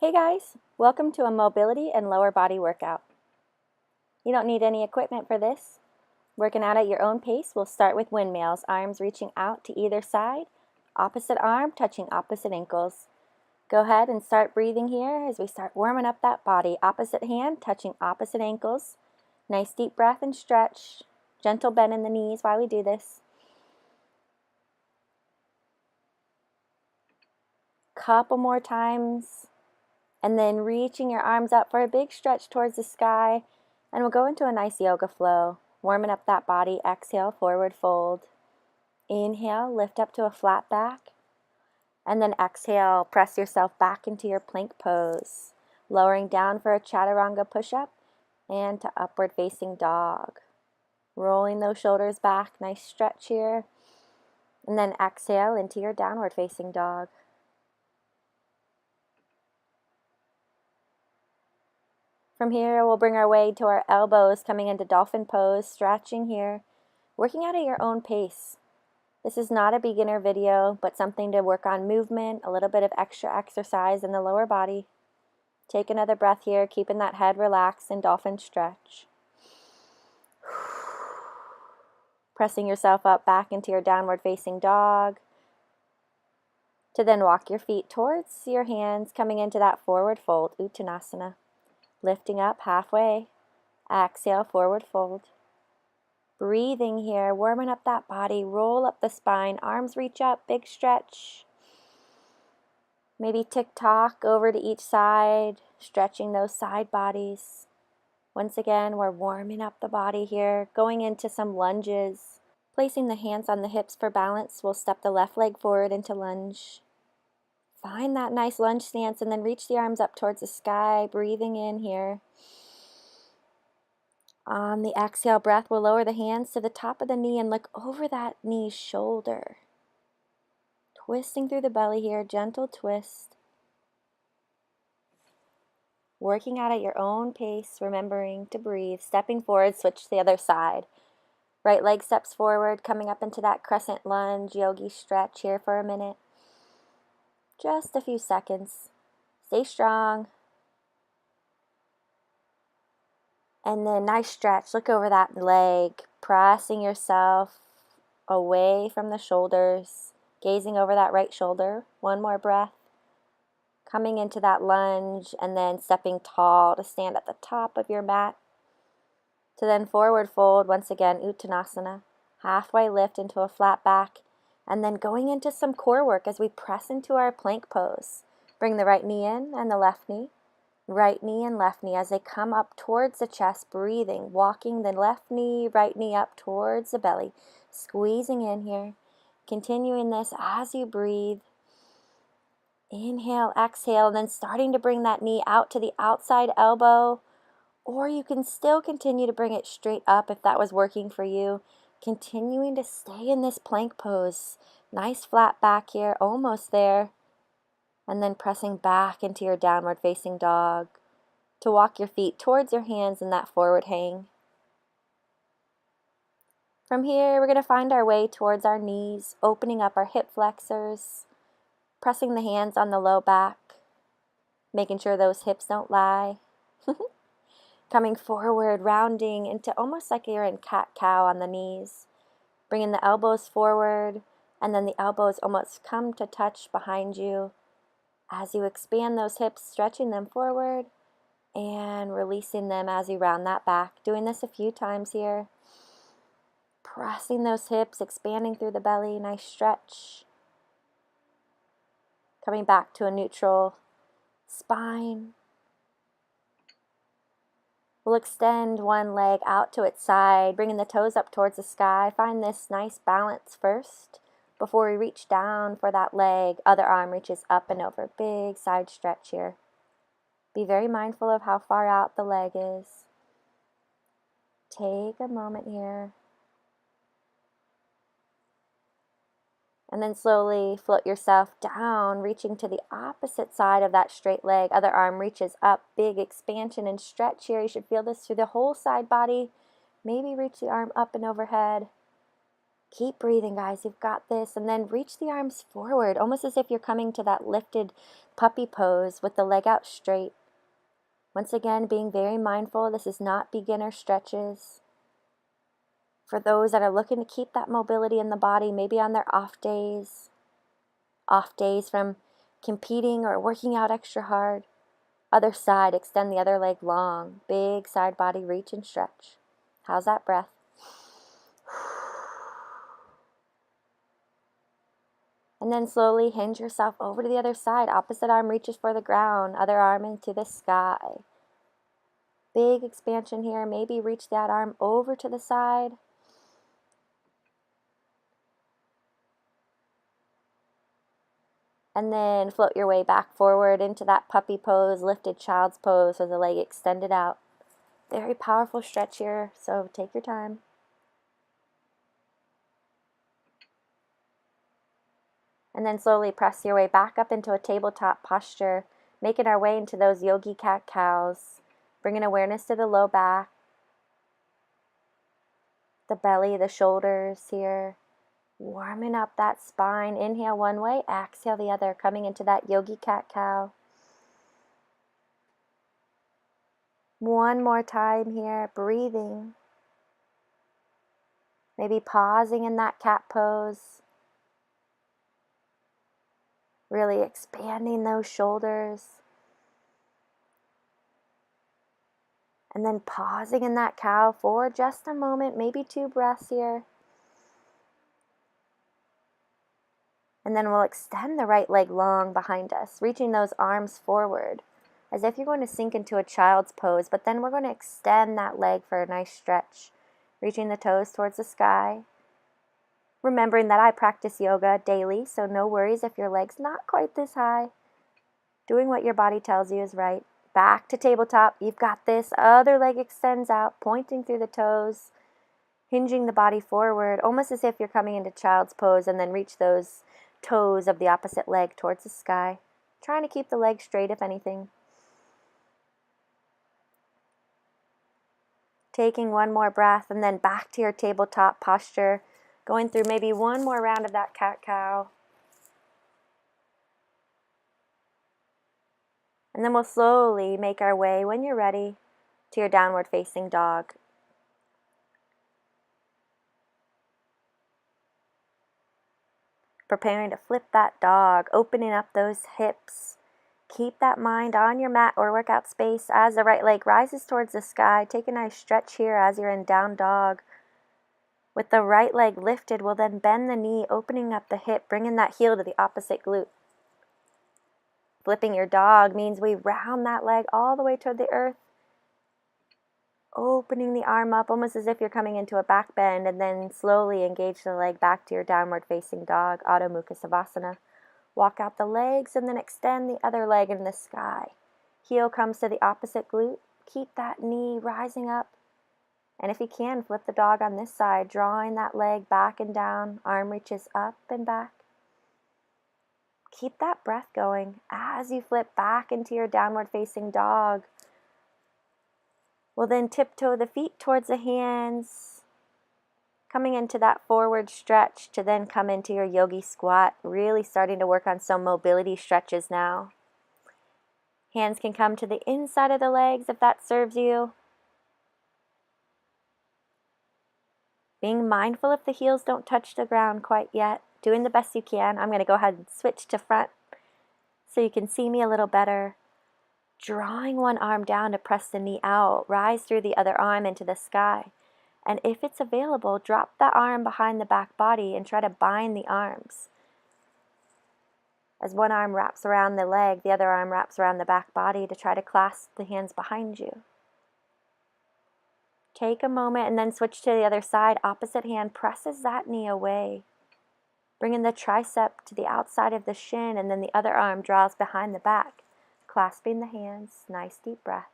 Hey guys, welcome to a mobility and lower body workout. You don't need any equipment for this. Working out at your own pace, we'll start with windmills, arms reaching out to either side, opposite arm touching opposite ankles. Go ahead and start breathing here as we start warming up that body. Opposite hand touching opposite ankles. Nice deep breath and stretch. Gentle bend in the knees while we do this. Couple more times. And then reaching your arms up for a big stretch towards the sky. And we'll go into a nice yoga flow. Warming up that body. Exhale, forward fold. Inhale, lift up to a flat back. And then exhale, press yourself back into your plank pose. Lowering down for a chaturanga push-up and to upward facing dog. Rolling those shoulders back, nice stretch here. And then exhale into your downward facing dog. From here, we'll bring our way to our elbows, coming into dolphin pose, stretching here, working out at your own pace. This is not a beginner video, but something to work on movement, a little bit of extra exercise in the lower body. Take another breath here, keeping that head relaxed in dolphin stretch. Pressing yourself up back into your downward facing dog. To then walk your feet towards your hands, coming into that forward fold, Uttanasana. Lifting up halfway. Exhale, forward fold. Breathing here, warming up that body. Roll up the spine, arms reach up, big stretch. Maybe tick-tock over to each side, stretching those side bodies. Once again, we're warming up the body here, going into some lunges. Placing the hands on the hips for balance, we'll step the left leg forward into lunge. Find that nice lunge stance and then reach the arms up towards the sky, breathing in here. On the exhale breath, we'll lower the hands to the top of the knee and look over that knee shoulder. Twisting through the belly here, gentle twist. Working out at your own pace, remembering to breathe. Stepping forward, switch to the other side. Right leg steps forward, coming up into that crescent lunge, yogi stretch here for a minute. Just a few seconds. Stay strong. And then nice stretch. Look over that leg, pressing yourself away from the shoulders, gazing over that right shoulder. One more breath. Coming into that lunge and then stepping tall to stand at the top of your mat. To then forward fold, once again, Uttanasana. Halfway lift into a flat back. And then going into some core work as we press into our plank pose. Bring the right knee in and the left knee. Right knee and left knee as they come up towards the chest, breathing. Walking the left knee, right knee up towards the belly. Squeezing in here. Continuing this as you breathe. Inhale, exhale, and then starting to bring that knee out to the outside elbow. Or you can still continue to bring it straight up if that was working for you. Continuing to stay in this plank pose. Nice flat back here, almost there. And then pressing back into your downward facing dog to walk your feet towards your hands in that forward hang. From here, we're going to find our way towards our knees, opening up our hip flexors, pressing the hands on the low back, making sure those hips don't lie. Coming forward, rounding into almost like you're in cat-cow on the knees. Bringing the elbows forward, and then the elbows almost come to touch behind you. As you expand those hips, stretching them forward, and releasing them as you round that back. Doing this a few times here. Pressing those hips, expanding through the belly, nice stretch. Coming back to a neutral spine. We'll extend one leg out to its side, bringing the toes up towards the sky. Find this nice balance first before we reach down for that leg. Other arm reaches up and over. Big side stretch here. Be very mindful of how far out the leg is. Take a moment here. And then slowly float yourself down, reaching to the opposite side of that straight leg. Other arm reaches up, big expansion and stretch here. You should feel this through the whole side body. Maybe reach the arm up and overhead. Keep breathing, guys. You've got this. And then reach the arms forward, almost as if you're coming to that lifted puppy pose with the leg out straight. Once again, being very mindful, this is not beginner stretches. For those that are looking to keep that mobility in the body, maybe on their off days from competing or working out extra hard. Other side, extend the other leg long. Big side body reach and stretch. How's that breath? And then slowly hinge yourself over to the other side. Opposite arm reaches for the ground. Other arm into the sky. Big expansion here. Maybe reach that arm over to the side. And then float your way back forward into that puppy pose, lifted child's pose with the leg extended out. Very powerful stretch here, so take your time. And then slowly press your way back up into a tabletop posture, making our way into those yogi cat-cows, bringing awareness to the low back, the belly, the shoulders here. Warming up that spine. Inhale one way, exhale the other, coming into that yogi cat-cow. One more time here, breathing. Maybe pausing in that cat pose. Really expanding those shoulders. And then pausing in that cow for just a moment, maybe 2 breaths here. And then we'll extend the right leg long behind us, reaching those arms forward, as if you're going to sink into a child's pose, but then we're going to extend that leg for a nice stretch, reaching the toes towards the sky. Remembering that I practice yoga daily, so no worries if your leg's not quite this high. Doing what your body tells you is right. Back to tabletop, you've got this. Other leg extends out, pointing through the toes, hinging the body forward, almost as if you're coming into child's pose, and then reach those toes of the opposite leg towards the sky. Trying to keep the leg straight if anything. Taking one more breath and then back to your tabletop posture. Going through maybe one more round of that cat-cow. And then we'll slowly make our way, when you're ready, to your downward facing dog. Preparing to flip that dog, opening up those hips. Keep that mind on your mat or workout space as the right leg rises towards the sky. Take a nice stretch here as you're in down dog. With the right leg lifted, we'll then bend the knee, opening up the hip, bringing that heel to the opposite glute. Flipping your dog means we round that leg all the way toward the earth. Opening the arm up almost as if you're coming into a back bend, and then slowly engage the leg back to your downward facing dog, Adho Mukha Savasana. Walk out the legs and then extend the other leg in the sky. Heel comes to the opposite glute. Keep that knee rising up. And if you can, flip the dog on this side, drawing that leg back and down. Arm reaches up and back. Keep that breath going as you flip back into your downward facing dog. We'll then tiptoe the feet towards the hands, coming into that forward stretch to then come into your yogi squat, really starting to work on some mobility stretches now. Hands can come to the inside of the legs if that serves you. Being mindful if the heels don't touch the ground quite yet. Doing the best you can. I'm going to go ahead and switch to front so you can see me a little better. Drawing one arm down to press the knee out. Rise through the other arm into the sky. And if it's available, drop the arm behind the back body and try to bind the arms. As one arm wraps around the leg, the other arm wraps around the back body to try to clasp the hands behind you. Take a moment and then switch to the other side. Opposite hand presses that knee away. Bringing the tricep to the outside of the shin, and then the other arm draws behind the back. Clasping the hands, nice deep breath.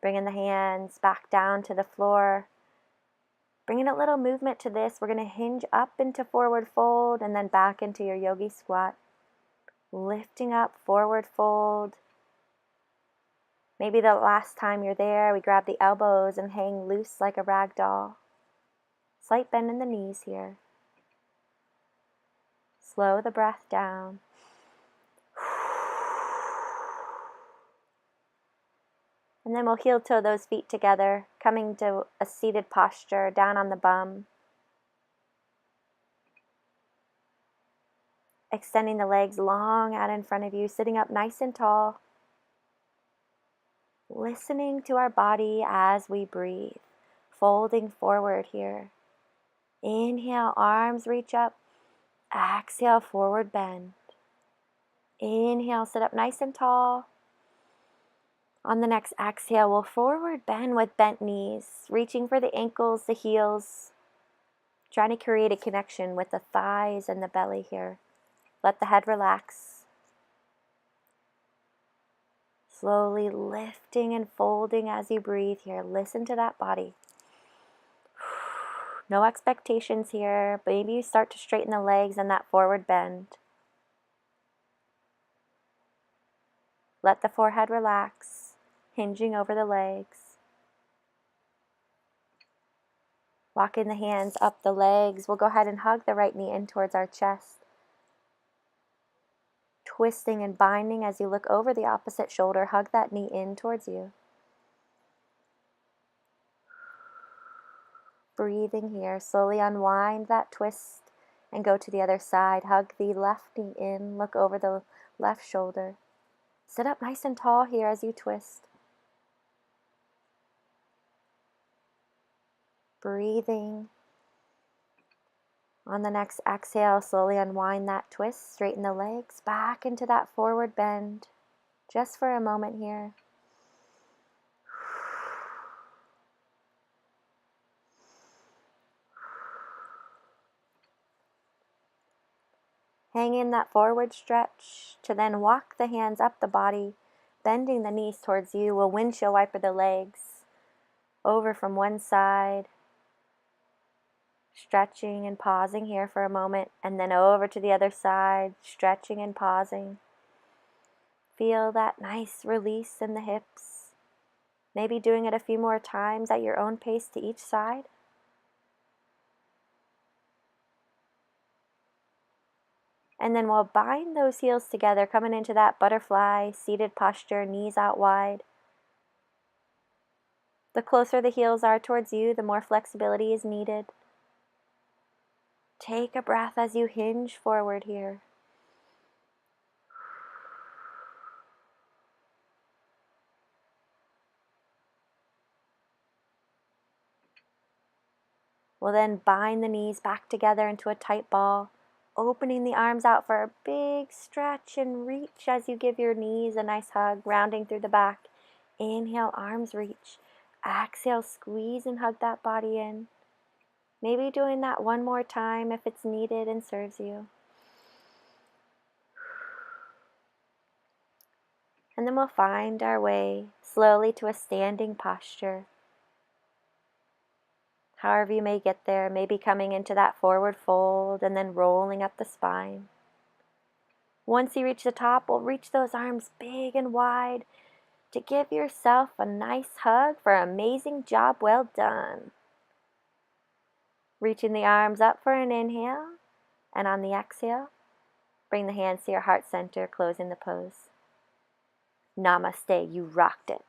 Bringing the hands back down to the floor. Bringing a little movement to this. We're going to hinge up into forward fold and then back into your yogi squat. Lifting up, forward fold. Maybe the last time you're there, we grab the elbows and hang loose like a rag doll. Slight bend in the knees here. Slow the breath down. And then we'll heel toe those feet together, coming to a seated posture, down on the bum. Extending the legs long out in front of you, sitting up nice and tall. Listening to our body as we breathe. Folding forward here. Inhale, arms reach up. Exhale, forward bend. Inhale, sit up nice and tall. On the next exhale, we'll forward bend with bent knees, reaching for the ankles, the heels, trying to create a connection with the thighs and the belly here. Let the head relax. Slowly lifting and folding as you breathe here. Listen to that body. No expectations here. Maybe you start to straighten the legs and that forward bend. Let the forehead relax, hinging over the legs. Walking the hands up the legs. We'll go ahead and hug the right knee in towards our chest. Twisting and binding as you look over the opposite shoulder. Hug that knee in towards you. Breathing here. Slowly unwind that twist and go to the other side. Hug the left knee in. Look over the left shoulder. Sit up nice and tall here as you twist. Breathing. On the next exhale, slowly unwind that twist. Straighten the legs back into that forward bend. Just for a moment here. Hang in that forward stretch to then walk the hands up the body, bending the knees towards you. We'll windshield wiper the legs over from one side. Stretching and pausing here for a moment, and then over to the other side, stretching and pausing. Feel that nice release in the hips. Maybe doing it a few more times at your own pace to each side. And then we'll bind those heels together, coming into that butterfly, seated posture, knees out wide. The closer the heels are towards you, the more flexibility is needed. Take a breath as you hinge forward here. We'll then bind the knees back together into a tight ball, opening the arms out for a big stretch and reach as you give your knees a nice hug, rounding through the back. Inhale, arms reach. Exhale, squeeze and hug that body in. Maybe doing that one more time if it's needed and serves you. And then we'll find our way slowly to a standing posture. However you may get there, maybe coming into that forward fold and then rolling up the spine. Once you reach the top, we'll reach those arms big and wide to give yourself a nice hug for an amazing job well done. Reaching the arms up for an inhale, and on the exhale, bring the hands to your heart center, closing the pose. Namaste, you rocked it.